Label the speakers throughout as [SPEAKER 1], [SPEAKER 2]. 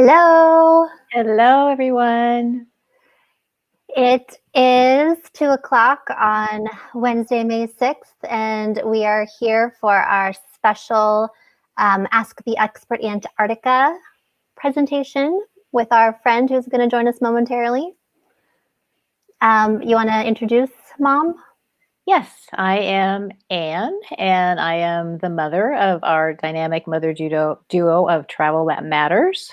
[SPEAKER 1] Hello.
[SPEAKER 2] Hello, everyone.
[SPEAKER 1] It is 2:00 on Wednesday, May 6th, and we are here for our special Ask the Expert Antarctica presentation with our friend who's going to join us momentarily. You want to introduce Mom?
[SPEAKER 2] Yes, I am Anne, and I am the mother of our dynamic mother duo of Travel That Matters.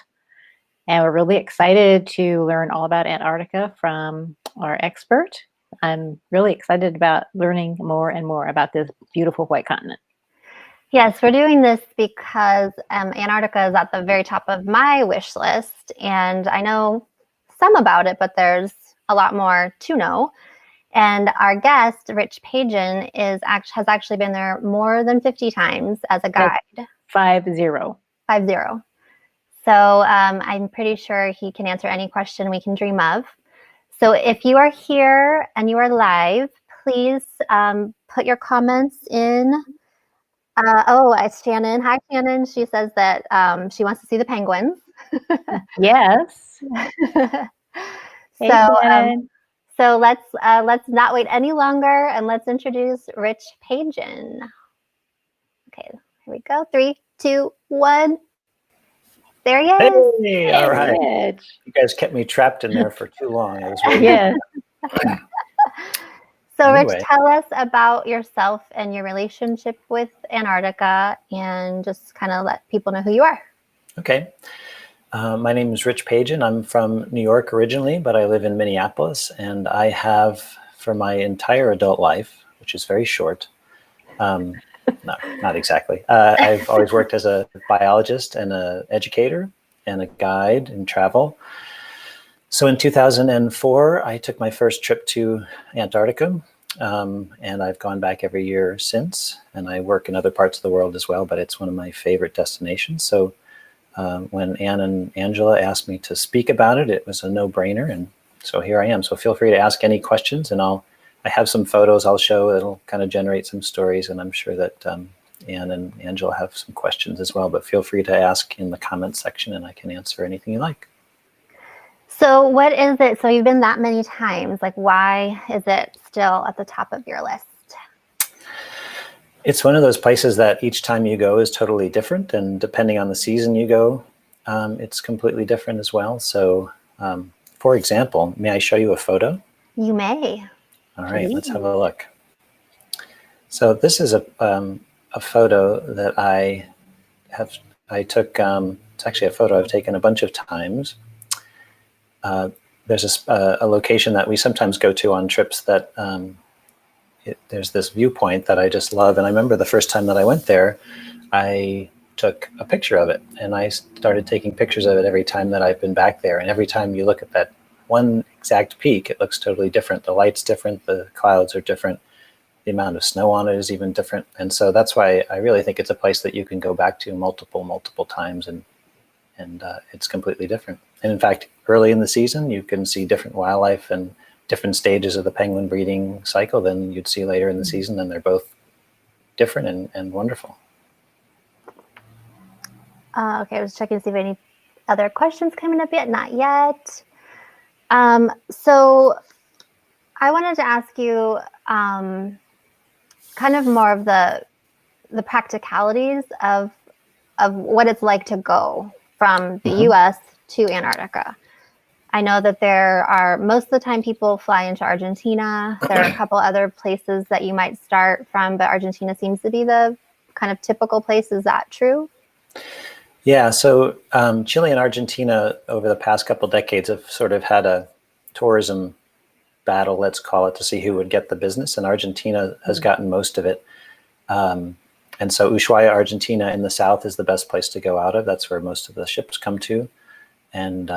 [SPEAKER 2] And we're really excited to learn all about Antarctica from our expert. I'm really excited about learning more and more about this beautiful white continent.
[SPEAKER 1] Yes, we're doing this because Antarctica is at the very top of my wish list, and I know some about it, but there's a lot more to know. And our guest, Rich Pagan, has actually been there more than 50 times as a guide.
[SPEAKER 2] 50.
[SPEAKER 1] 50. So I'm pretty sure he can answer any question we can dream of. So if you are here and you are live, please put your comments in. It's Shannon. Hi, Shannon. She says that she wants to see the penguins.
[SPEAKER 2] Yes.
[SPEAKER 1] So let's not wait any longer, and let's introduce Rich Pagan. Okay, here we go. 3, 2, 1. There he is.
[SPEAKER 3] Hey, all right. You guys kept me trapped in there for too long. I was waiting.
[SPEAKER 2] Yes.
[SPEAKER 1] So, anyway. Rich, tell us about yourself and your relationship with Antarctica, and just kind of let people know who you are.
[SPEAKER 3] Okay. My name is Rich Pagan. I'm from New York originally, but I live in Minneapolis, and I have, for my entire adult life, which is very short, no, not exactly. I've always worked as a biologist and an educator and a guide in travel. So in 2004, I took my first trip to Antarctica, and I've gone back every year since. And I work in other parts of the world as well, but it's one of my favorite destinations. So when Anne and Angela asked me to speak about it, it was a no-brainer. And so here I am. So feel free to ask any questions, and I have some photos I'll show that'll kind of generate some stories, and I'm sure that Anne and Angela have some questions as well, but feel free to ask in the comments section and I can answer anything you like.
[SPEAKER 1] So what is it? So you've been that many times, like why is it still at the top of your list?
[SPEAKER 3] It's one of those places that each time you go is totally different, and depending on the season you go, it's completely different as well. So for example, may I show you a photo?
[SPEAKER 1] You may.
[SPEAKER 3] All right, let's have a look. So this is a photo that I took. It's actually a photo I've taken a bunch of times. There's a location that we sometimes go to on trips that there's this viewpoint that I just love. And I remember the first time that I went there, I took a picture of it, and I started taking pictures of it every time that I've been back there. And every time you look at that one exact peak, it looks totally different. The light's different, the clouds are different, the amount of snow on it is even different. And so that's why I really think it's a place that you can go back to multiple times, and it's completely different. And in fact, early in the season, you can see different wildlife and different stages of the penguin breeding cycle than you'd see later in the season, and they're both different and wonderful.
[SPEAKER 1] Okay, I was checking to see if any other questions coming up yet. Not yet. So I wanted to ask you kind of more of the practicalities of what it's like to go from the U.S. to Antarctica. I know that there are, most of the time people fly into Argentina. There are a couple other places that you might start from, but Argentina seems to be the kind of typical place. Is that true?
[SPEAKER 3] Yeah, so Chile and Argentina over the past couple decades have sort of had a tourism battle, let's call it, to see who would get the business, and Argentina has gotten most of it. And so Ushuaia, Argentina in the south is the best place to go out of. That's where most of the ships come to. And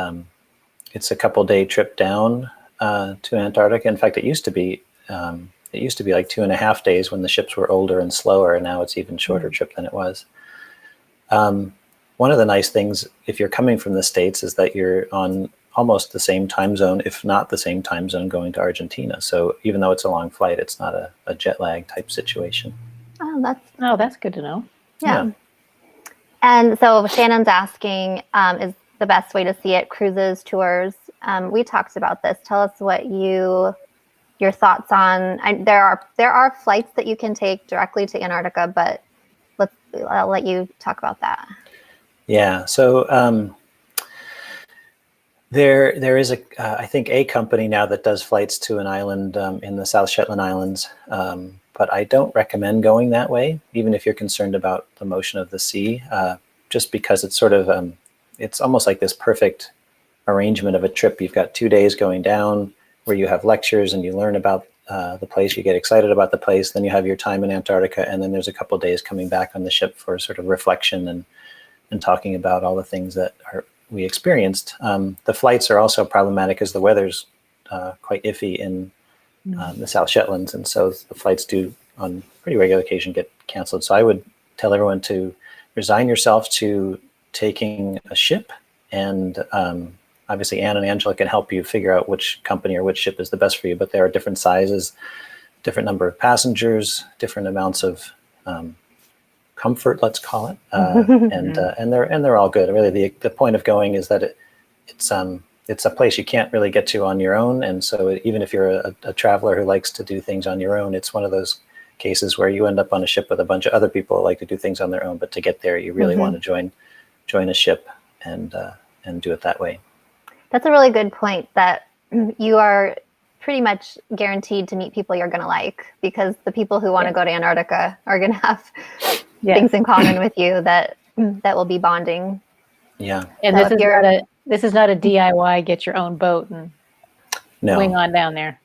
[SPEAKER 3] it's a couple-day trip down to Antarctica. In fact, it used to be like 2.5 days when the ships were older and slower, and now it's even shorter trip than it was. One of the nice things, if you're coming from the States, is that you're on almost the same time zone, if not the same time zone, going to Argentina. So even though it's a long flight, it's not a jet lag type situation.
[SPEAKER 2] Oh, that's good to know.
[SPEAKER 1] Yeah. And so Shannon's asking, the best way to see it, cruises, tours. We talked about this. Tell us what your thoughts on. There are flights that you can take directly to Antarctica, but I'll let you talk about that.
[SPEAKER 3] Yeah. So there is I think a company now that does flights to an island in the South Shetland Islands, but I don't recommend going that way, even if you're concerned about the motion of the sea, just because it's sort of it's almost like this perfect arrangement of a trip. You've got 2 days going down where you have lectures and you learn about the place, you get excited about the place, then you have your time in Antarctica, and then there's a couple of days coming back on the ship for sort of reflection and talking about all the things that we experienced. The flights are also problematic because the weather's quite iffy in the South Shetlands, and so the flights do on pretty regular occasion get canceled. So I would tell everyone to resign yourself to taking a ship, and obviously Anne and Angela can help you figure out which company or which ship is the best for you, but there are different sizes, different number of passengers, different amounts of comfort, let's call it, and they're all good. Really, the point of going is that it's a place you can't really get to on your own, and so even if you're a traveler who likes to do things on your own, it's one of those cases where you end up on a ship with a bunch of other people who like to do things on their own, but to get there, you really want to join a ship and do it that way.
[SPEAKER 1] That's a really good point, that you are pretty much guaranteed to meet people you're going to like, because the people who want to go to Antarctica are going to have things in common with you that will be bonding.
[SPEAKER 3] Yeah.
[SPEAKER 2] And
[SPEAKER 1] So
[SPEAKER 2] this is not a DIY, get your own boat and wing on down there.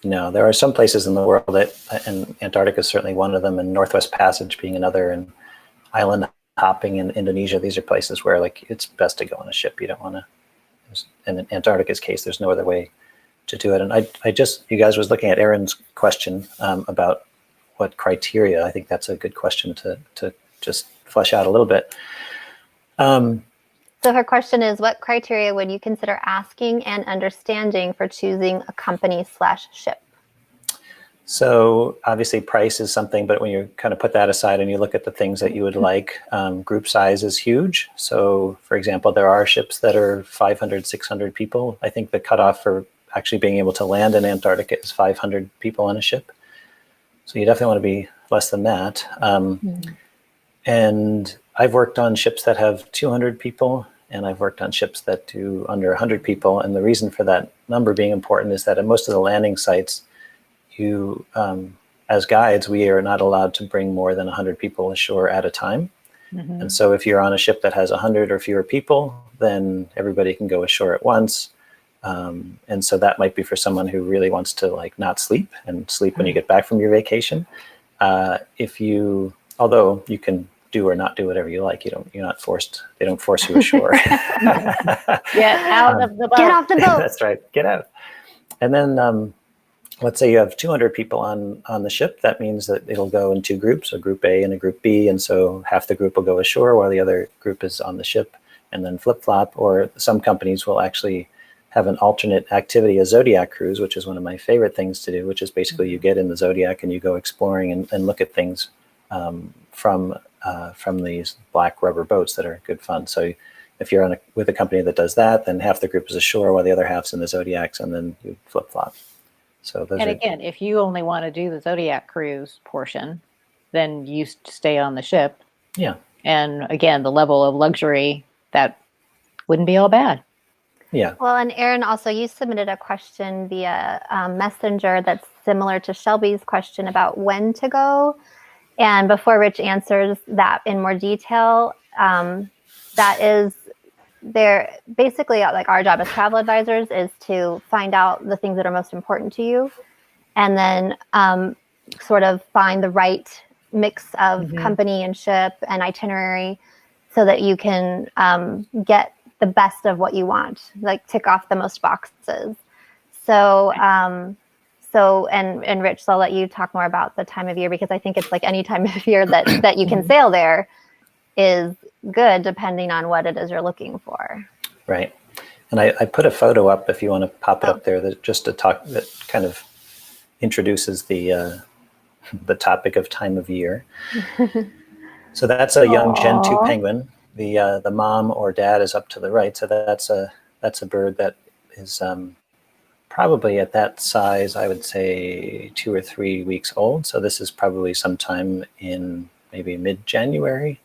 [SPEAKER 3] No, there are some places in the world and Antarctica is certainly one of them, and Northwest Passage being another, and island hopping in Indonesia. These are places where like it's best to go on a ship. You don't want to. And in Antarctica's case, there's no other way to do it. And you guys was looking at Erin's question about what criteria. I think that's a good question to just flesh out a little bit.
[SPEAKER 1] So her question is, what criteria would you consider asking and understanding for choosing a company/ship?
[SPEAKER 3] So obviously price is something, but when you kind of put that aside and you look at the things that you would like, group size is huge. So for example, there are ships that are 500, 600 people. I think the cutoff for actually being able to land in Antarctica is 500 people on a ship. So you definitely want to be less than that. And I've worked on ships that have 200 people, and I've worked on ships that do under 100 people. And the reason for that number being important is that at most of the landing sites, you, as guides, we are not allowed to bring more than 100 people ashore at a time. And so if you're on a ship that has 100 or fewer people, then everybody can go ashore at once. And so that might be for someone who really wants to like not sleep and sleep when you get back from your vacation. Although you can do or not do whatever you like, you're not forced. They don't force you ashore.
[SPEAKER 2] Get out of the boat.
[SPEAKER 1] Get off the boat.
[SPEAKER 3] That's right. Get out. And then let's say you have 200 people on the ship. That means that it'll go in two groups, a group A and a group B. And so half the group will go ashore while the other group is on the ship, and then flip-flop. Or some companies will actually have an alternate activity, a Zodiac Cruise, which is one of my favorite things to do, which is basically you get in the Zodiac and you go exploring and look at things from these black rubber boats that are good fun. So if you're with a company that does that, then half the group is ashore while the other half's in the Zodiacs, and then you flip-flop. So
[SPEAKER 2] again, if you only want to do the Zodiac Cruise portion, then you stay on the ship.
[SPEAKER 3] Yeah.
[SPEAKER 2] And again, the level of luxury, that wouldn't be all bad.
[SPEAKER 3] Yeah.
[SPEAKER 1] Well, and Erin, also, you submitted a question via Messenger that's similar to Shelby's question about when to go. And before Rich answers that in more detail, that is there basically, like, our job as travel advisors is to find out the things that are most important to you, and then sort of find the right mix of company and ship and itinerary so that you can get the best of what you want, like tick off the most boxes. So, and Rich, I'll let you talk more about the time of year, because I think it's like any time of year that you can sail there is good, depending on what it is you're looking for.
[SPEAKER 3] Right. And I put a photo up if you want to pop it up there, that just to talk, that kind of introduces the topic of time of year. So that's a young Gen 2 penguin. the mom or dad is up to the right. So that's a bird that is probably at that size, I would say 2 or 3 weeks old. So this is probably sometime in maybe mid-January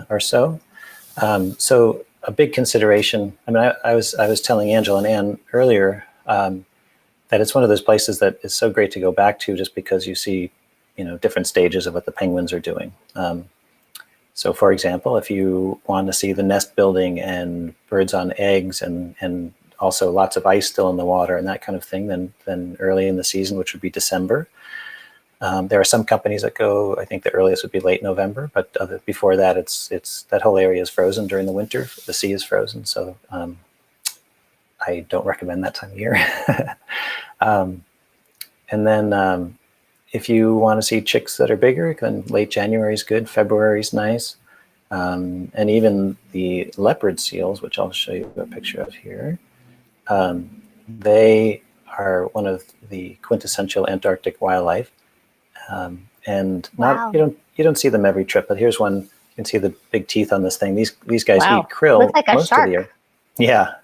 [SPEAKER 3] or so. So a big consideration. I mean, I was telling Angela and Anne earlier that it's one of those places that is so great to go back to, just because you see, different stages of what the penguins are doing. So, for example, if you want to see the nest building and birds on eggs and also lots of ice still in the water and that kind of thing, then early in the season, which would be December. There are some companies that go, I think the earliest would be late November, but before that, it's that whole area is frozen during the winter. The sea is frozen, so I don't recommend that time of year. And then if you want to see chicks that are bigger, then late January is good. February is nice. And even the leopard seals, which I'll show you a picture of here, they are one of the quintessential Antarctic wildlife. And
[SPEAKER 1] Wow.
[SPEAKER 3] you don't see them every trip, but here's one. You can see the big teeth on this thing. These guys
[SPEAKER 2] Wow.
[SPEAKER 3] eat krill
[SPEAKER 1] Looks like a
[SPEAKER 3] most
[SPEAKER 1] shark.
[SPEAKER 3] of the year.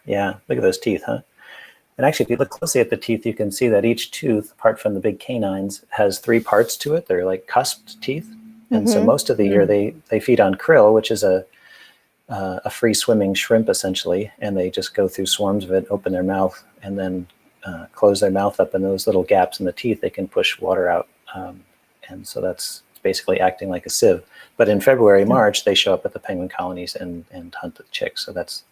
[SPEAKER 3] Yeah. Look at those teeth, huh? And actually, if you look closely at the teeth, you can see that each tooth, apart from the big canines, has 3 parts to it. They're like cusped teeth. And so most of the year they feed on krill, which is a free swimming shrimp essentially, and they just go through swarms of it, open their mouth, and then close their mouth up, and those little gaps in the teeth, they can push water out. And so that's basically acting like a sieve. But in February, March, they show up at the penguin colonies and hunt the chicks. So that's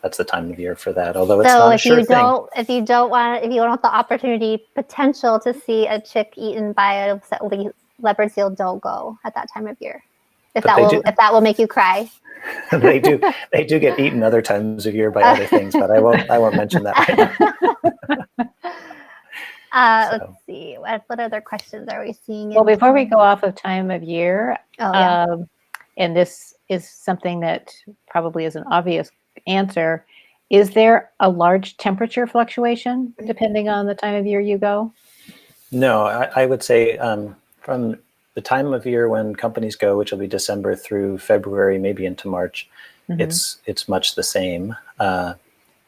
[SPEAKER 3] that's the time of year for that. Although it's not a sure thing.
[SPEAKER 1] If you don't want the potential to see a chick eaten by a leopard seal, don't go at that time of year. If that will make you cry.
[SPEAKER 3] They do get eaten other times of year by other things, but I won't mention that right now.
[SPEAKER 1] Let's see. What other questions are we seeing?
[SPEAKER 2] Well, before we go off of time of year,
[SPEAKER 1] yeah.
[SPEAKER 2] And this is something that probably is an obvious answer, is there a large temperature fluctuation depending on the time of year you go?
[SPEAKER 3] No, I would say from the time of year when companies go, which will be December through February, maybe into March, it's much the same.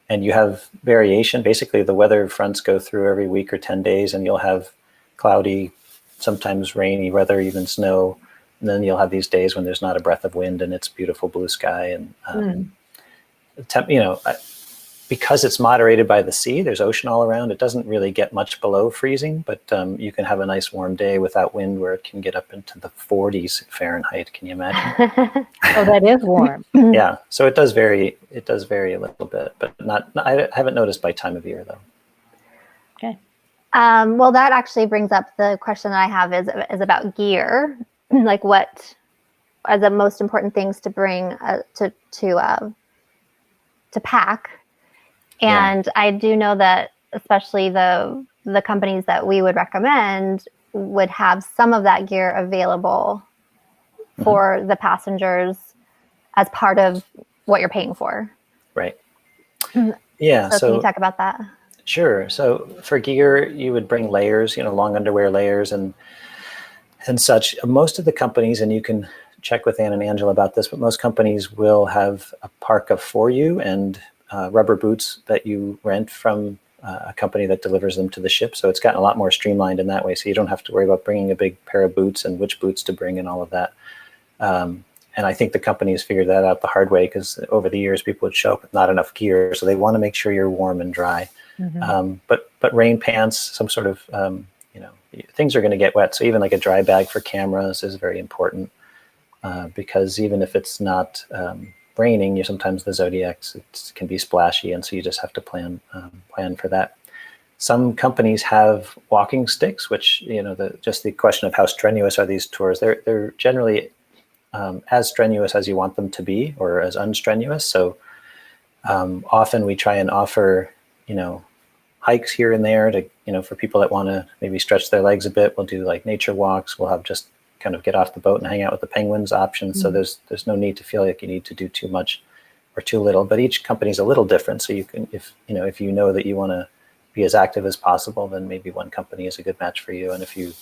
[SPEAKER 3] And you have variation. Basically, the weather fronts go through every week or 10 days, and you'll have cloudy, sometimes rainy weather, even snow. And then you'll have these days when there's not a breath of wind and it's beautiful blue sky. And because it's moderated by the sea, there's ocean all around. It doesn't really get much below freezing, but you can have a nice warm day without wind where it can get up into the 40s Fahrenheit. Can you imagine?
[SPEAKER 2] Oh, that is warm.
[SPEAKER 3] Yeah. So it does vary. It does vary a little bit, but I haven't noticed by time of year though.
[SPEAKER 2] Okay.
[SPEAKER 1] Well, that actually brings up the question that I have is about gear. Like, what are the most important things to bring to pack? And I do know that especially the companies that we would recommend would have some of that gear available for the passengers as part of what you're paying for.
[SPEAKER 3] Right. Yeah.
[SPEAKER 1] So can you talk about that?
[SPEAKER 3] Sure. So for gear, you would bring layers, long underwear layers and such. Most of the companies, and you can check with Anne and Angela about this, but most companies will have a parka for you and rubber boots that you rent from a company that delivers them to the ship. So it's gotten a lot more streamlined in that way. So you don't have to worry about bringing a big pair of boots and which boots to bring and all of that. And I think the companies figured that out the hard way, because over the years people would show up with not enough gear. So they want to make sure you're warm and dry. But rain pants, some sort of, things are going to get wet. So even like a dry bag for cameras is very important, because even if it's not raining, sometimes the Zodiacs can be splashy, and so you just have to plan for that. Some companies have walking sticks, which just the question of how strenuous are these tours. They're generally as strenuous as you want them to be, or as unstrenuous. So often we try and offer hikes here and there to for people that want to maybe stretch their legs a bit. We'll do like nature walks. We'll have just kind of get off the boat and hang out with the penguins options. So there's no need to feel like you need to do too much or too little, but each company's a little different. So you can, if you know that you want to be as active as possible, then maybe one company is a good match for you. And if you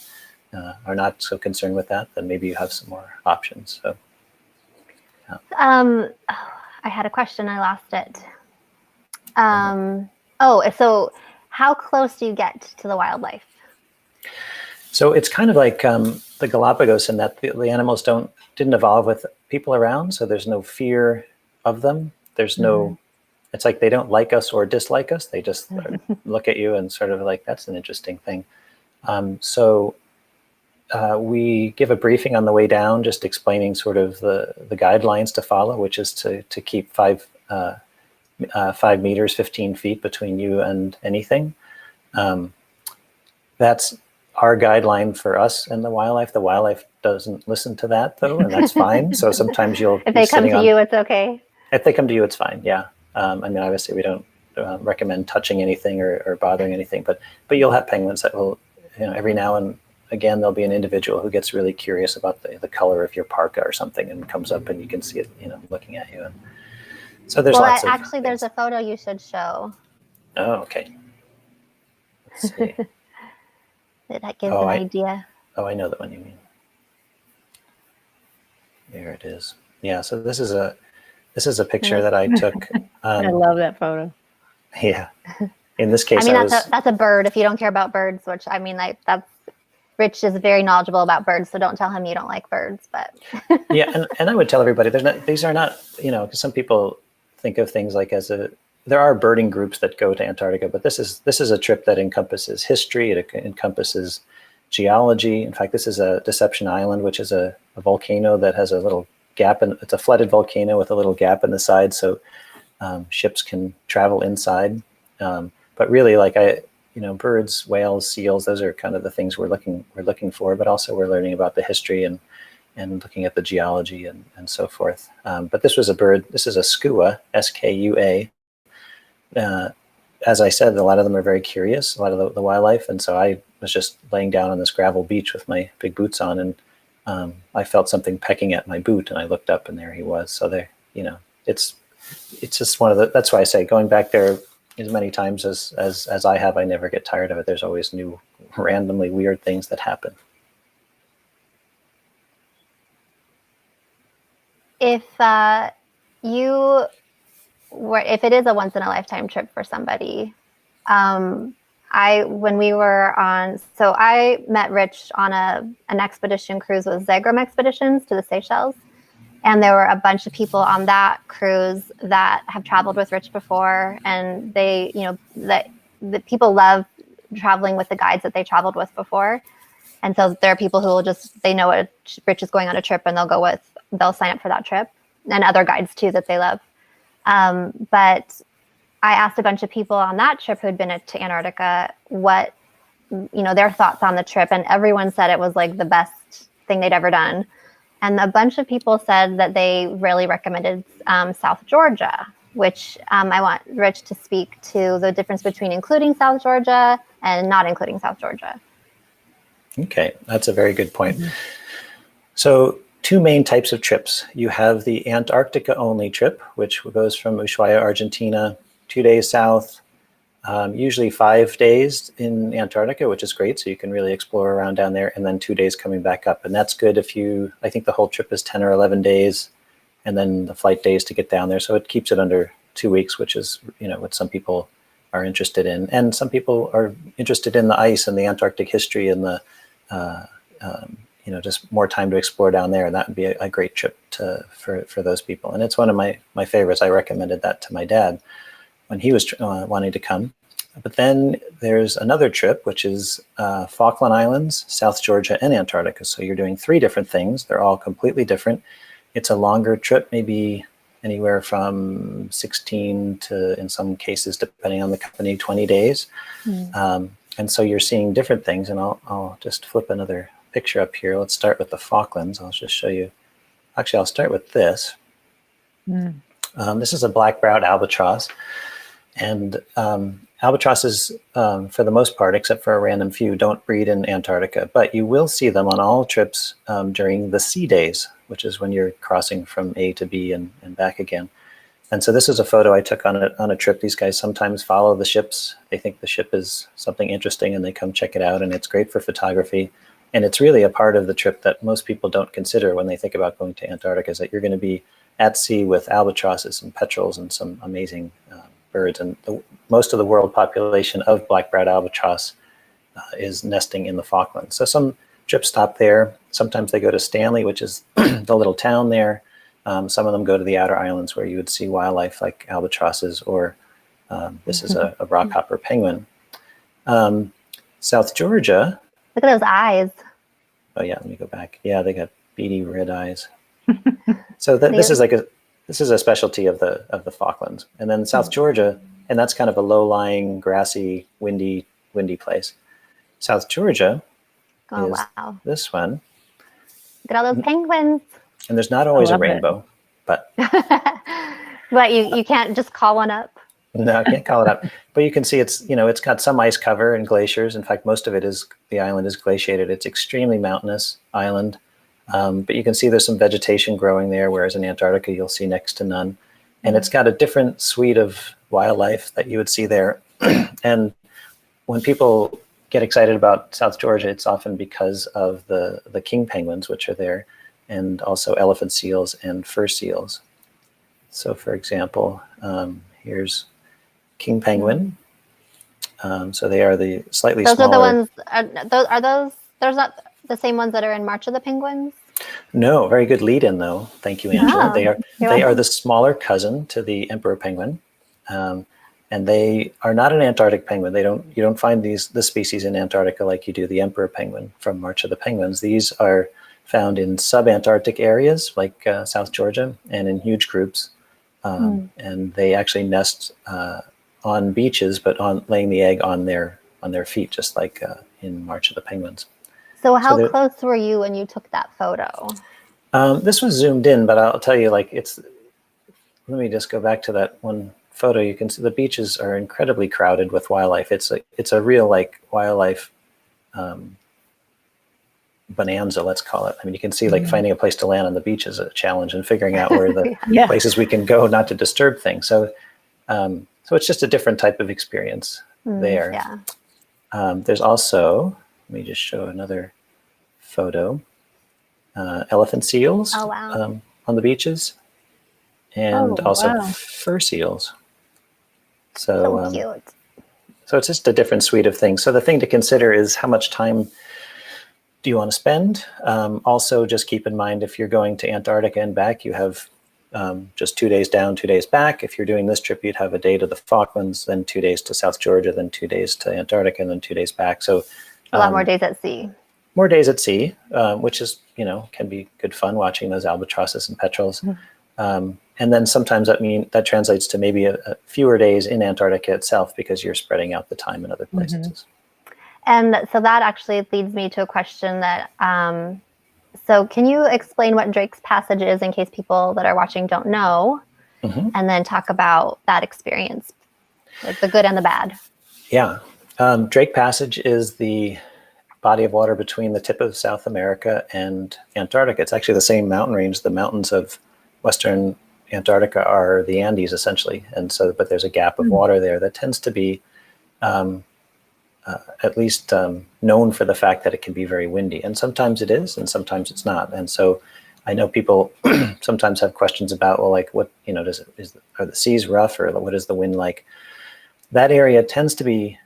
[SPEAKER 3] are not so concerned with that, then maybe you have some more options. So
[SPEAKER 1] I had a question. I lost it. So how close do you get to the wildlife?
[SPEAKER 3] So it's kind of like the Galapagos in that the animals didn't evolve with people around, so there's no fear of them. There's no, it's like they don't like us or dislike us. They just look at you and sort of like, that's an interesting thing. We give a briefing on the way down, just explaining sort of the guidelines to follow, which is to keep 5 meters, 15 feet between you and anything. That's our guideline for us and the wildlife. The wildlife doesn't listen to that though, and that's fine. So sometimes you'll
[SPEAKER 1] if they come to you, it's okay.
[SPEAKER 3] If they come to you, it's fine. Yeah. I mean, obviously we don't recommend touching anything or bothering anything, but you'll have penguins that will, every now and again, there'll be an individual who gets really curious about the color of your parka or something and comes up and you can see it, looking at you. And so there's lots of
[SPEAKER 1] actually, there's a photo you should show.
[SPEAKER 3] Oh, okay. Let's see.
[SPEAKER 1] That gives an idea.
[SPEAKER 3] Oh, I know the one you mean. There it is. Yeah. So this is a picture that I took.
[SPEAKER 2] I love that photo.
[SPEAKER 3] Yeah. In this case,
[SPEAKER 1] that's a bird. If you don't care about birds, which I mean, that's Rich is very knowledgeable about birds, so don't tell him you don't like birds. But
[SPEAKER 3] yeah, and I would tell everybody these are not, because some people think of things like there are birding groups that go to Antarctica, but this is a trip that encompasses history. It encompasses geology. In fact, this is a Deception Island, which is a volcano that has a little gap, and it's a flooded volcano with a little gap in the side, so ships can travel inside. But really, birds, whales, seals, those are kind of the things we're looking for, but also we're learning about the history and looking at the geology and so forth. But this was a bird. This is a skua, S-K-U-A. As I said, a lot of them are very curious, a lot of the wildlife. And so I was just laying down on this gravel beach with my big boots on, and I felt something pecking at my boot, and I looked up, and there he was. So there, it's just one of the, that's why I say going back there as many times as I have, I never get tired of it. There's always new, randomly weird things that happen.
[SPEAKER 1] If if it is a once in a lifetime trip for somebody, when we were on, so I met Rich on an expedition cruise with Zagram Expeditions to the Seychelles. And there were a bunch of people on that cruise that have traveled with Rich before. And they, the people love traveling with the guides that they traveled with before. And so there are people who will they know Rich is going on a trip and they'll sign up for that trip, and other guides too that they love. But I asked a bunch of people on that trip who had been to Antarctica what, their thoughts on the trip. And everyone said it was like the best thing they'd ever done. And a bunch of people said that they really recommended South Georgia, which I want Rich to speak to the difference between including South Georgia and not including South Georgia.
[SPEAKER 3] Okay, that's a very good point. Mm-hmm. So 2 main types of trips. You have the Antarctica only trip, which goes from Ushuaia, Argentina, 2 days south, usually 5 days in Antarctica, which is great. So you can really explore around down there, and then 2 days coming back up. And that's good I think the whole trip is 10 or 11 days, and then the flight days to get down there. So it keeps it under 2 weeks, which is, what some people are interested in. And some people are interested in the ice and the Antarctic history and the, just more time to explore down there. And that would be a great trip for those people. And it's one of my favorites. I recommended that to my dad when he was wanting to come. But then there's another trip, which is Falkland Islands, South Georgia, and Antarctica. So you're doing 3 different things. They're all completely different. It's a longer trip, maybe anywhere from 16 to, in some cases, depending on the company, 20 days. Mm. And so you're seeing different things. And I'll just flip another picture up here. Let's start with the Falklands. I'll just show you. Actually, I'll start with this. Mm. This is a black-browed albatross. And albatrosses, for the most part, except for a random few, don't breed in Antarctica. But you will see them on all trips during the sea days, which is when you're crossing from A to B and back again. And so this is a photo I took on a trip. These guys sometimes follow the ships. They think the ship is something interesting, and they come check it out. And it's great for photography. And it's really a part of the trip that most people don't consider when they think about going to Antarctica, is that you're going to be at sea with albatrosses and petrels and some amazing birds. And most of the world population of black-browed albatross is nesting in the Falklands. So some trips stop there. Sometimes they go to Stanley, which is the little town there. Some of them go to the outer islands where you would see wildlife like albatrosses, or this is a rockhopper penguin. South Georgia.
[SPEAKER 1] Look at those eyes.
[SPEAKER 3] Oh yeah, let me go back. Yeah, they got beady red eyes. So this is a specialty of the Falklands. And then South Georgia, and that's kind of a low-lying, grassy, windy place. South Georgia is this one.
[SPEAKER 1] Look at all those penguins.
[SPEAKER 3] And there's not always a rainbow, but
[SPEAKER 1] but you can't just call one up.
[SPEAKER 3] No, I can't call it up. But you can see it's got some ice cover and glaciers. In fact, most of it the island is glaciated. It's extremely mountainous island. But you can see there's some vegetation growing there, whereas in Antarctica, you'll see next to none. And it's got a different suite of wildlife that you would see there. And when people get excited about South Georgia, it's often because of the king penguins, which are there, and also elephant seals and fur seals. So for example, here's king penguin. So they are the slightly smaller.
[SPEAKER 1] Those are the ones, are those not the same ones that are in March of the Penguins?
[SPEAKER 3] No, very good lead in though. Thank you, Angela. They are the smaller cousin to the emperor penguin. And they are not an Antarctic penguin. You don't find this species in Antarctica like you do the emperor penguin from March of the Penguins. These are found in sub-Antarctic areas like South Georgia, and in huge groups. And they actually nest on beaches, but laying the egg on their feet, just like in March of the Penguins.
[SPEAKER 1] So how close were you when you took that photo?
[SPEAKER 3] This was zoomed in, but I'll tell you, let me just go back to that one photo. You can see the beaches are incredibly crowded with wildlife. It's a real wildlife bonanza, let's call it. I mean, you can see finding a place to land on the beach is a challenge, and figuring out where the places we can go not to disturb things. So it's just a different type of experience there. Yeah. There's also, let me just show another photo. Elephant seals on the beaches, and also fur seals. So
[SPEAKER 1] cute.
[SPEAKER 3] So it's just a different suite of things. So the thing to consider is how much time do you want to spend? Also, just keep in mind, if you're going to Antarctica and back, you have just 2 days down, 2 days back. If you're doing this trip, you'd have a day to the Falklands, then 2 days to South Georgia, then 2 days to Antarctica, and then 2 days back. So
[SPEAKER 1] a lot more days at sea.
[SPEAKER 3] More days at sea, which is, can be good fun watching those albatrosses and petrels. And then sometimes that translates to maybe a fewer days in Antarctica itself, because you're spreading out the time in other places.
[SPEAKER 1] And so that actually leads me to a question that, so can you explain what Drake's Passage is in case people that are watching don't know, and then talk about that experience, like the good and the bad? Yeah.
[SPEAKER 3] Drake Passage is the body of water between the tip of South America and Antarctica. It's actually the same mountain range. The mountains of Western Antarctica are the Andes, essentially. And so, but there's a gap of water there that tends to be at least known for the fact that it can be very windy. And sometimes it is, and sometimes it's not. And so I know people sometimes have questions about, well, like what, are the seas rough, or what is the wind like? That area tends to be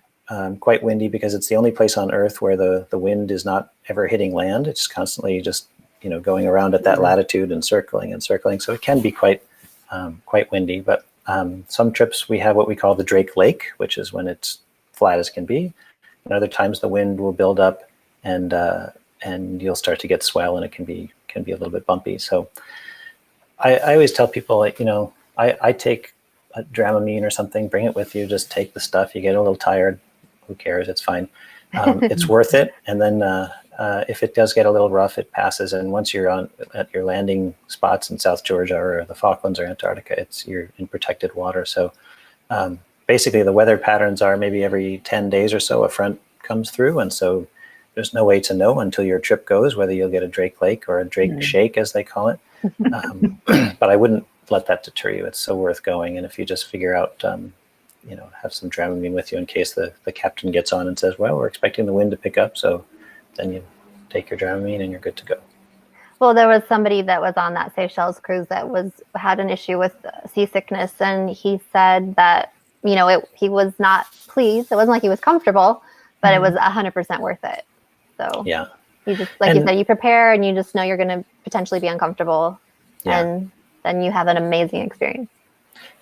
[SPEAKER 3] quite windy, because it's the only place on Earth where the wind is not ever hitting land. It's constantly just, going around at that latitude and circling and circling. So it can be quite windy. But some trips we have what we call the Drake Lake, which is when it's flat as can be. And other times the wind will build up, and you'll start to get swell, and it can be a little bit bumpy. So I always tell people, I take a Dramamine or something, bring it with you, just take the stuff. You get a little tired, who cares? It's fine. It's worth it. And then if it does get a little rough, it passes. And once you're at your landing spots in South Georgia or the Falklands or Antarctica, you're in protected water. So basically the weather patterns are maybe every 10 days or so a front comes through. And so there's no way to know until your trip goes whether you'll get a Drake Lake or a Drake Shake, as they call it. But I wouldn't let that deter you. It's so worth going. And if you just figure out, have some Dramamine with you in case the captain gets on and says, well, we're expecting the wind to pick up. So then you take your Dramamine and you're good to go.
[SPEAKER 1] Well, there was somebody that was on that Seychelles cruise that had an issue with seasickness, and he said that he was not pleased. It wasn't like he was comfortable, but it was 100% worth it. So
[SPEAKER 3] Yeah.
[SPEAKER 1] you just, like you said, you prepare and you just know you're going to potentially be uncomfortable, and then you have an amazing experience.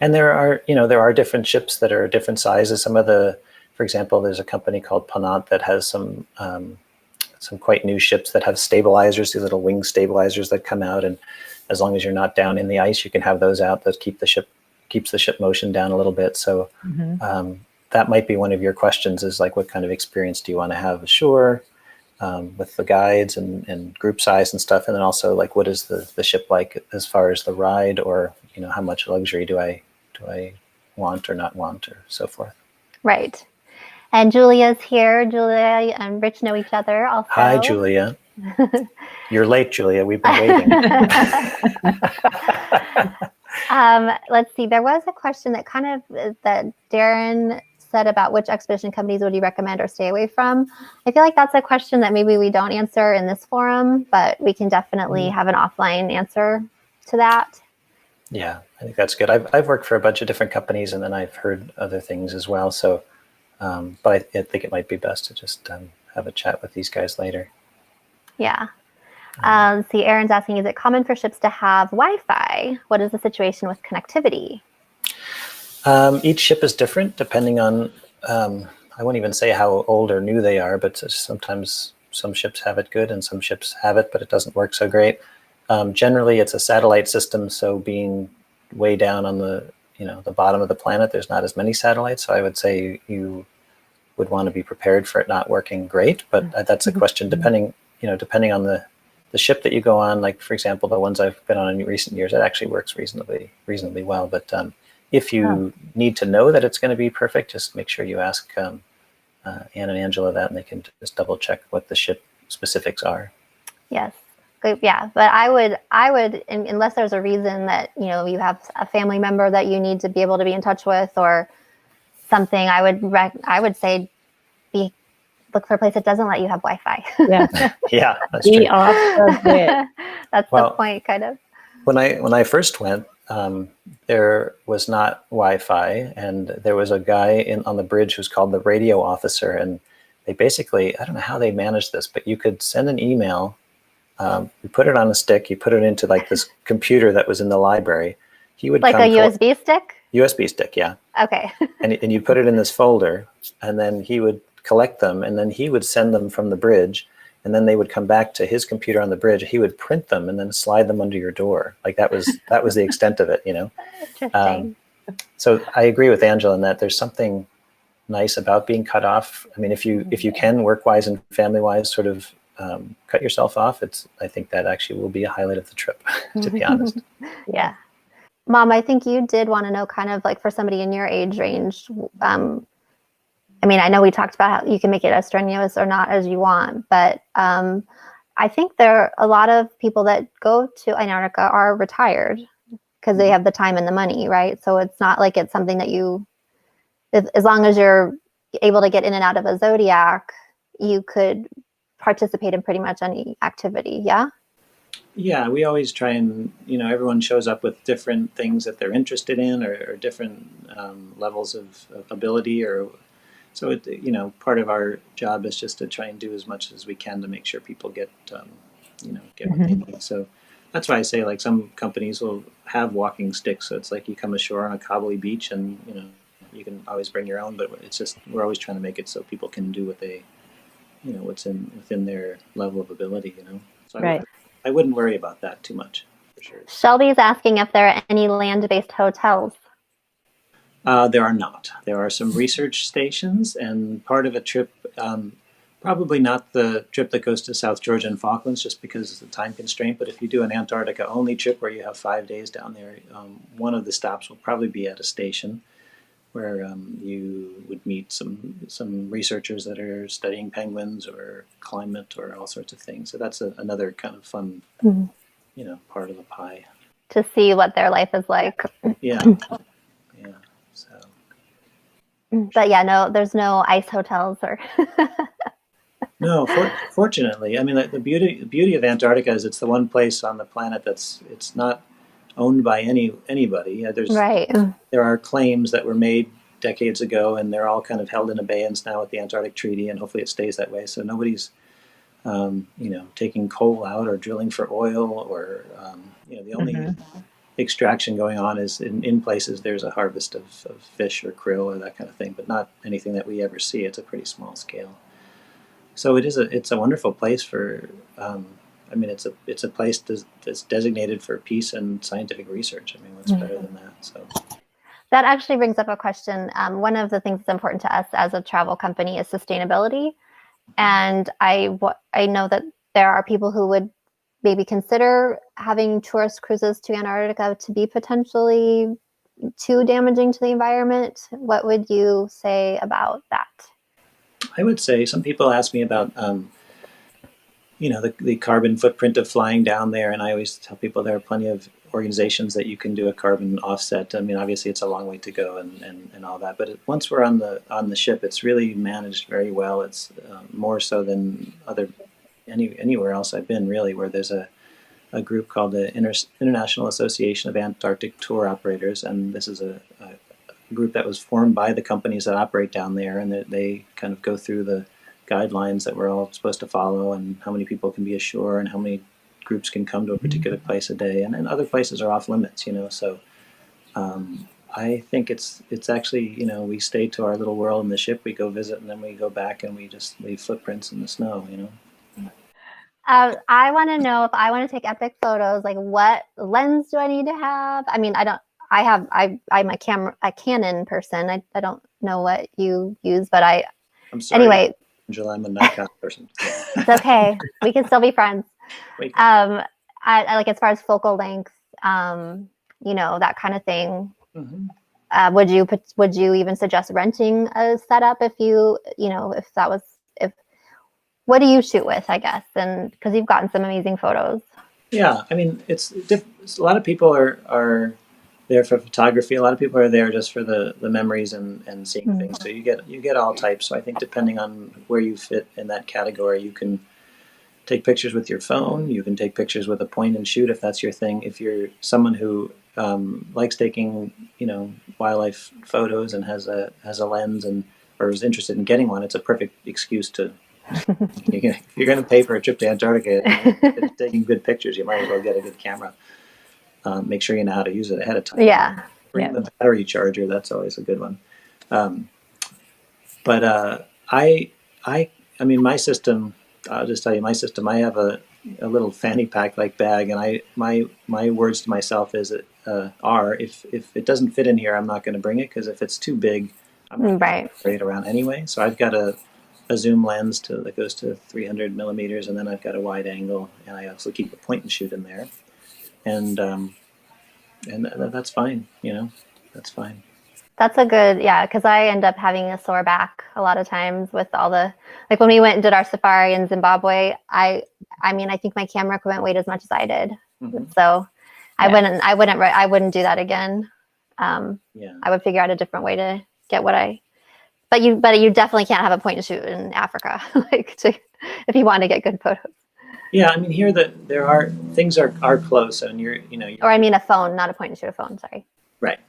[SPEAKER 3] And there are different ships that are different sizes. For example, there's a company called Ponant that has some quite new ships that have stabilizers, these little wing stabilizers that come out, and as long as you're not down in the ice, you can have those out. That keeps the ship motion down a little bit. So that might be one of your questions, is like, what kind of experience do you want to have ashore, with the guides and group size and stuff, and then also like, what is the ship like as far as the ride, or how much luxury do I want or not want, or so forth.
[SPEAKER 1] Right. And Julia's here. Julia and Rich know each other also.
[SPEAKER 3] Hi, Julia. You're late, Julia. We've been waiting.
[SPEAKER 1] Let's see. There was a question that that Darren said about which expedition companies would you recommend or stay away from. I feel like that's a question that maybe we don't answer in this forum, but we can definitely have an offline answer to that.
[SPEAKER 3] Yeah, I think that's good. I've worked for a bunch of different companies, and then I've heard other things as well. So, but I think it might be best to just have a chat with these guys later.
[SPEAKER 1] Yeah. See, Aaron's asking, is it common for ships to have Wi-Fi? What is the situation with connectivity?
[SPEAKER 3] Each ship is different depending on, I won't even say how old or new they are, but sometimes some ships have it good and some ships have it, but it doesn't work so great. Generally, it's a satellite system, so being way down on the bottom of the planet, there's not as many satellites. So I would say you would want to be prepared for it not working great. But that's a question depending on the ship that you go on. Like, for example, the ones I've been on in recent years, it actually works reasonably well. But if you need to know that it's going to be perfect, just make sure you ask Anne and Angela that, and they can just double check what the ship specifics are.
[SPEAKER 1] Yes. Yeah, but I would, unless there's a reason that you have a family member that you need to be able to be in touch with or something, I would say look for a place that doesn't let you have Wi-Fi.
[SPEAKER 2] Yeah,
[SPEAKER 3] yeah, that's true.
[SPEAKER 2] Be off of it.
[SPEAKER 1] That's the point, kind of.
[SPEAKER 3] When I first went, there was not Wi-Fi, and there was a guy on the bridge who's called the radio officer, and they basically, I don't know how they managed this, but you could send an email. You put it on a stick. You put it into like this computer that was in the library. He would
[SPEAKER 1] like a USB stick.
[SPEAKER 3] USB stick, yeah.
[SPEAKER 1] Okay.
[SPEAKER 3] and you put it in this folder, and then he would collect them, and then he would send them from the bridge, and then they would come back to his computer on the bridge. He would print them and then slide them under your door. Like that was the extent of it,
[SPEAKER 1] Interesting.
[SPEAKER 3] So I agree with Angela in that there's something nice about being cut off. I mean, if you can work-wise and family-wise sort of cut yourself off, I think that actually will be a highlight of the trip, to be honest.
[SPEAKER 1] Yeah. Mom, I think you did want to know, kind of like for somebody in your age range, I mean, I know we talked about how you can make it as strenuous or not as you want, but I think there are a lot of people that go to Antarctica are retired because they have the time and the money, right? So it's not like it's something that as long as you're able to get in and out of a Zodiac, you could participate in pretty much any activity. Yeah.
[SPEAKER 3] Yeah, we always try and, everyone shows up with different things that they're interested in, or different levels of ability, so part of our job is just to try and do as much as we can to make sure people get what they need. So that's why I say, like, some companies will have walking sticks. So it's like you come ashore on a cobbly beach, and you can always bring your own, but it's just, we're always trying to make it so people can do what they, what's within their level of ability. So
[SPEAKER 2] right.
[SPEAKER 3] I wouldn't worry about that too much, for sure.
[SPEAKER 1] Shelby's asking if there are any land-based hotels.
[SPEAKER 3] There are not. There are some research stations, and part of a trip, probably not the trip that goes to South Georgia and Falklands, just because of the time constraint, but if you do an Antarctica-only trip where you have 5 days down there, one of the stops will probably be at a station where you would meet some researchers that are studying penguins or climate or all sorts of things. So that's another kind of fun, part of the pie.
[SPEAKER 1] To see what their life is like.
[SPEAKER 3] Yeah. Yeah. So.
[SPEAKER 1] But yeah, no, there's no ice hotels or.
[SPEAKER 3] No, fortunately, I mean the beauty of Antarctica is it's the one place on the planet it's not owned by anybody.
[SPEAKER 1] Right.
[SPEAKER 3] There are claims that were made decades ago, and they're all kind of held in abeyance now with the Antarctic Treaty, and hopefully it stays that way. So nobody's taking coal out or drilling for oil, or the only
[SPEAKER 2] Mhm.
[SPEAKER 3] extraction going on is in places there's a harvest of fish or krill or that kind of thing, but not anything that we ever see. It's a pretty small scale. So it's a wonderful place for. It's a place that's designated for peace and scientific research. I mean, what's better than that? So
[SPEAKER 1] That actually brings up a question. One of the things that's important to us as a travel company is sustainability. And I know that there are people who would maybe consider having tourist cruises to Antarctica to be potentially too damaging to the environment. What would you say about that?
[SPEAKER 3] I would say some people ask me about the carbon footprint of flying down there, and I always tell people there are plenty of organizations that you can do a carbon offset. I mean, obviously it's a long way to go and all that, but once we're on the ship, it's really managed very well. It's more so than anywhere else I've been, really, where there's a group called the International Association of Antarctic Tour Operators, and this is a group that was formed by the companies that operate down there, and they kind of go through the guidelines that we're all supposed to follow, and how many people can be ashore, and how many groups can come to a particular place a day, and other places are off limits. So I think it's actually, we stay to our little world in the ship. We go visit, and then we go back, and we just leave footprints in the snow.
[SPEAKER 1] I want to know if I want to take epic photos, like what lens do I need to have? I mean, I don't. I'm a Canon person. I don't know what you use, but
[SPEAKER 3] I'm sorry,
[SPEAKER 1] anyway.
[SPEAKER 3] Angela, I'm a Nikon person.
[SPEAKER 1] It's okay. We can still be friends. I like, as far as focal length, that kind of thing.
[SPEAKER 3] Mm-hmm.
[SPEAKER 1] Would you even suggest renting a setup if if that was if what do you shoot with, I guess, and because you've gotten some amazing photos.
[SPEAKER 3] Yeah, I mean, it's a lot of people are there for photography. A lot of people are there just for the memories and seeing things. So you get all types. So I think depending on where you fit in that category, you can take pictures with your phone. You can take pictures with a point and shoot if that's your thing. If you're someone who likes taking wildlife photos and has a lens or is interested in getting one, it's a perfect excuse to. If you're going to pay for a trip to Antarctica and taking good pictures, you might as well get a good camera. Make sure you know how to use it ahead of time.
[SPEAKER 1] Yeah.
[SPEAKER 3] Bring the battery charger. That's always a good one. But I mean, my system. I'll just tell you, my system. I have a little fanny pack like bag, and my words to myself are if it doesn't fit in here, I'm not going to bring it, because if it's too big, I'm going to carry it around anyway. So I've got a zoom lens that goes to 300 millimeters, and then I've got a wide angle, and I also keep a point and shoot in there, and that's fine. That's fine.
[SPEAKER 1] That's a good, because I end up having a sore back a lot of times with all like when we went and did our safari in Zimbabwe. I mean, I think my camera equipment weighed as much as I did, so I wouldn't do that again. I would figure out a different way to get what I. But you definitely can't have a point and shoot in Africa, if you want to get good photos.
[SPEAKER 3] Yeah, I mean, here there are things are close, and you're
[SPEAKER 1] or I mean a phone, not a point and shoot, a phone. Sorry.
[SPEAKER 3] Right.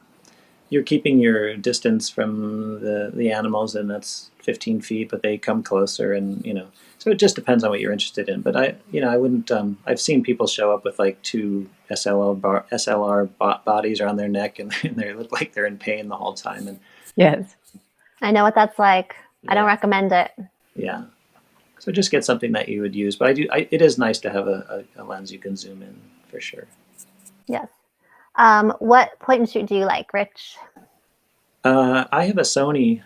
[SPEAKER 3] You're keeping your distance from the animals, and that's 15 feet, but they come closer, and so it just depends on what you're interested in. But I wouldn't. I've seen people show up with like two SLR bodies around their neck, and they look like they're in pain the whole time. And
[SPEAKER 2] yes,
[SPEAKER 1] I know what that's like. Yeah. I don't recommend it.
[SPEAKER 3] Yeah. So just get something that you would use. But it is nice to have a lens you can zoom in, for sure.
[SPEAKER 1] Yes. What point and shoot do you like, Rich?
[SPEAKER 3] I have a Sony.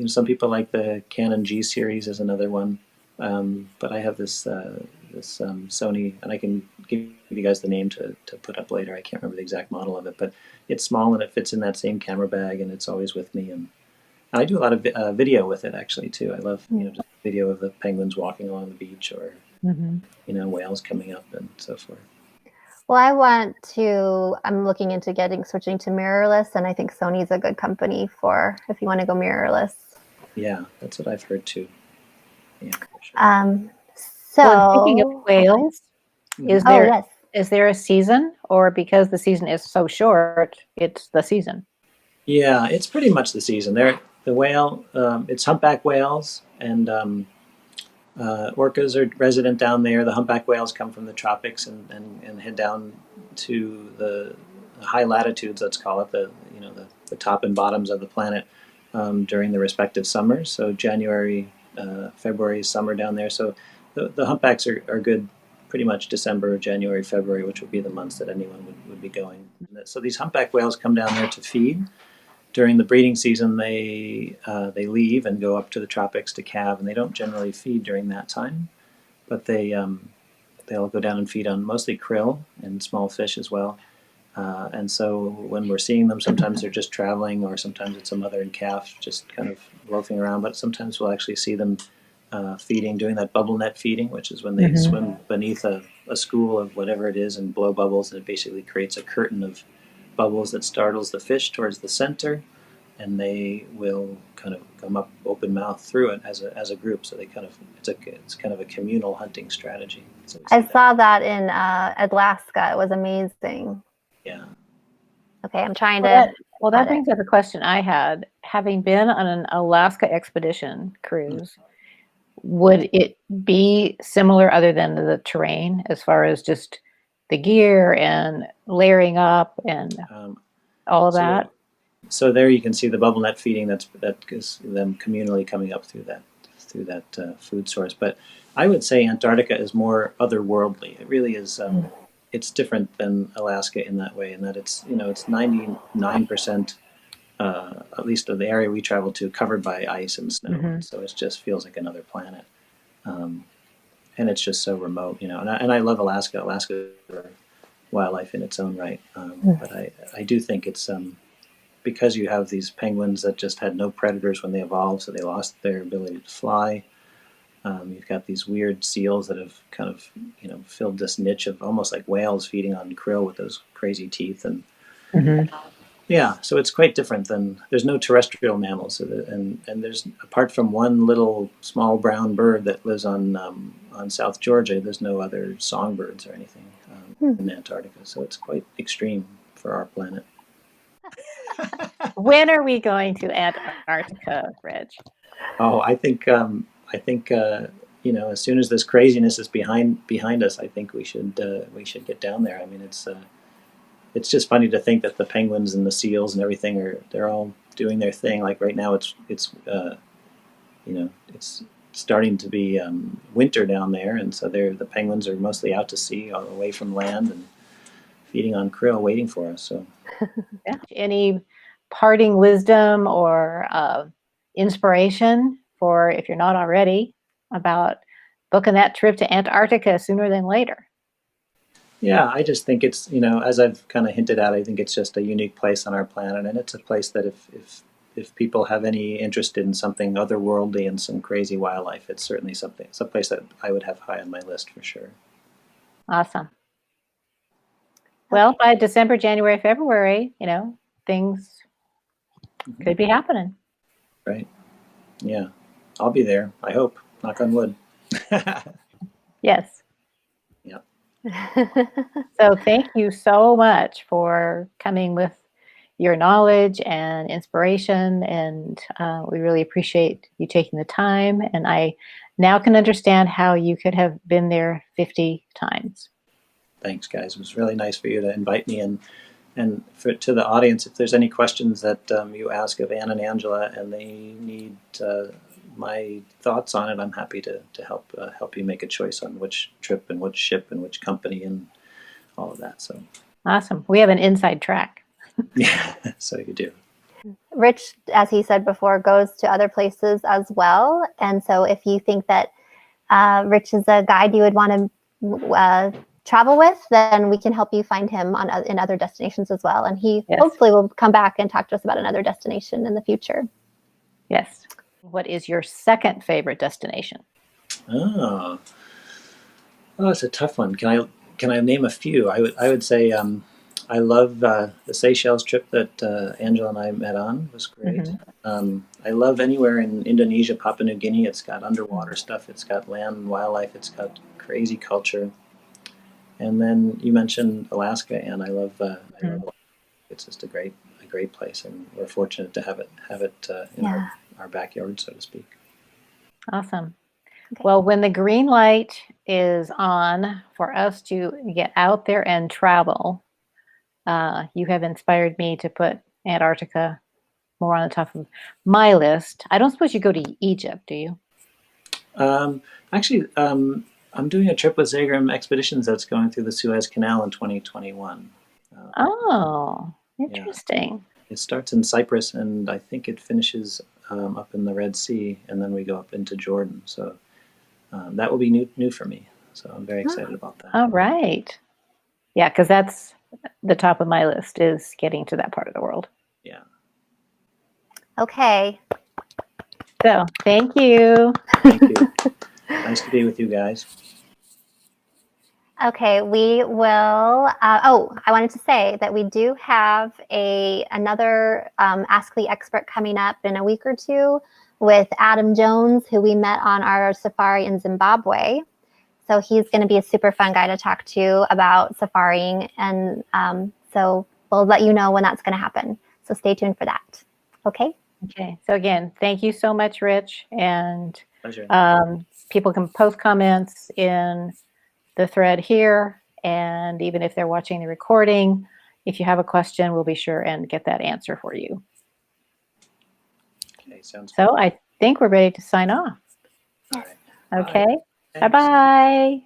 [SPEAKER 3] Some people like the Canon G series is another one. But I have this Sony, and I can give you guys the name to put up later. I can't remember the exact model of it, but it's small and it fits in that same camera bag, and it's always with me. And I do a lot of video with it, actually, too. I love just video of the penguins walking along the beach, or whales coming up and so forth.
[SPEAKER 1] Well, I'm looking into switching to mirrorless, and I think Sony's a good company for if you want to go mirrorless.
[SPEAKER 3] Yeah, that's what I've heard too. Yeah, for sure.
[SPEAKER 2] Well, speaking of whales, is
[SPEAKER 1] Oh,
[SPEAKER 2] there
[SPEAKER 1] yes.
[SPEAKER 2] is there a season, or because the season is so short, it's the season?
[SPEAKER 3] Yeah, it's pretty much the season. The whale, it's humpback whales, and orcas are resident down there. The humpback whales come from the tropics and head down to the high latitudes, let's call it, the top and bottoms of the planet during the respective summers. So January, February is summer down there. So the humpbacks are good pretty much December, January, February, which would be the months that anyone would be going. So these humpback whales come down there to feed. During the breeding season, they leave and go up to the tropics to calve, and they don't generally feed during that time, but they'll go down and feed on mostly krill and small fish as well. And so when we're seeing them, sometimes they're just traveling, or sometimes it's a mother and calf just kind of loafing around. But sometimes we'll actually see them feeding, doing that bubble net feeding, which is when they swim beneath a school of whatever it is and blow bubbles, and it basically creates a curtain of bubbles that startles the fish towards the center, and they will kind of come up open mouth through it as a group. So they kind of it's kind of a communal hunting strategy. So
[SPEAKER 1] I saw that in Alaska. It was amazing.
[SPEAKER 3] Yeah.
[SPEAKER 1] Okay, I'm trying to.
[SPEAKER 2] Well, that brings up a question I had. Having been on an Alaska expedition cruise, would it be similar other than the terrain as far as just the gear and layering up and all of that?
[SPEAKER 3] So there you can see the bubble net feeding. That is them communally coming up through that food source. But I would say Antarctica is more otherworldly. It really is. It's different than Alaska in that way, in that it's 99%, at least of the area we travel to, covered by ice and snow. So it just feels like another planet, and it's just so remote, And I love Alaska. Alaska is wildlife in its own right, but I do think it's because you have these penguins that just had no predators when they evolved, so they lost their ability to fly. You've got these weird seals that have kind of, filled this niche of almost like whales feeding on krill with those crazy teeth. And yeah, so it's quite different than, there's no terrestrial mammals. And there's, apart from one little small brown bird that lives on South Georgia, there's no other songbirds or anything in Antarctica. So it's quite extreme for our planet.
[SPEAKER 2] When are we going to Antarctica, Reg?
[SPEAKER 3] Oh, I think as soon as this craziness is behind us, I think we should get down there. I mean, it's just funny to think that the penguins and the seals and everything they're all doing their thing. Like right now, it's starting to be winter down there, and so the penguins are mostly out to sea, away from land, and feeding on krill, waiting for us. So,
[SPEAKER 2] yeah. Any parting wisdom or inspiration for, if you're not already, about booking that trip to Antarctica sooner than later?
[SPEAKER 3] Yeah, I just think it's, as I've kind of hinted at, I think it's just a unique place on our planet, and it's a place that if people have any interest in something otherworldly and some crazy wildlife, it's certainly something. It's a place that I would have high on my list for sure.
[SPEAKER 2] Awesome. Well, by December, January, February, things could be happening.
[SPEAKER 3] Right. Yeah. I'll be there, I hope. Knock on wood.
[SPEAKER 2] Yes.
[SPEAKER 3] Yeah.
[SPEAKER 2] So thank you so much for coming with your knowledge and inspiration, and we really appreciate you taking the time. And I now can understand how you could have been there 50 times. Thanks,
[SPEAKER 3] guys. It was really nice for you to invite me, and to the audience, if there's any questions that you ask of Anne and Angela and they need my thoughts on it, I'm happy to help you make a choice on which trip and which ship and which company and all of that. So awesome. We have an inside track. Yeah, so you do.
[SPEAKER 1] Rich, as he said before, goes to other places as well. And so if you think that Rich is a guide you would want to travel with, then we can help you find him in other destinations as well. And he hopefully will come back and talk to us about another destination in the future.
[SPEAKER 2] Yes. What is your second favorite destination?
[SPEAKER 3] Oh, it's a tough one. Can I name a few? I would say I love the Seychelles trip that Angela and I met on. Was great. I love anywhere in Indonesia, Papua New Guinea. It's got underwater stuff. It's got land and wildlife. It's got crazy culture. And then you mentioned Alaska, and I love Alaska. It's just a great place, and we're fortunate to have it in our backyard, so to speak.
[SPEAKER 2] Awesome.
[SPEAKER 1] Okay.
[SPEAKER 2] Well, when the green light is on for us to get out there and travel, you have inspired me to put Antarctica more on the top of my list. I don't suppose you go to Egypt, do you?
[SPEAKER 3] Actually, I'm doing a trip with Zagram Expeditions that's going through the Suez Canal in 2021.
[SPEAKER 2] Oh, interesting.
[SPEAKER 3] It starts in Cyprus, and I think it finishes up in the Red Sea, and then we go up into Jordan. So that will be new for me. So I'm very excited about that.
[SPEAKER 2] All right. Yeah, because that's the top of my list, is getting to that part of the world.
[SPEAKER 3] Yeah.
[SPEAKER 1] Okay.
[SPEAKER 2] So thank you.
[SPEAKER 3] Thank you. Nice to be with you guys.
[SPEAKER 1] Okay, we will. I wanted to say that we do have another Ask the Expert coming up in a week or two with Adam Jones, who we met on our safari in Zimbabwe. So he's going to be a super fun guy to talk to about safaring, and so we'll let you know when that's going to happen. So stay tuned for that. Okay.
[SPEAKER 2] Okay. So again, thank you so much, Rich. And
[SPEAKER 3] Pleasure.
[SPEAKER 2] People can post comments in the thread here, and even if they're watching the recording, if you have a question, we'll be sure and get that answer for you.
[SPEAKER 3] Okay, sounds
[SPEAKER 2] so
[SPEAKER 3] good.
[SPEAKER 2] I think we're ready to sign off.
[SPEAKER 3] All right.
[SPEAKER 2] Okay.
[SPEAKER 3] Bye.
[SPEAKER 2] Bye-bye.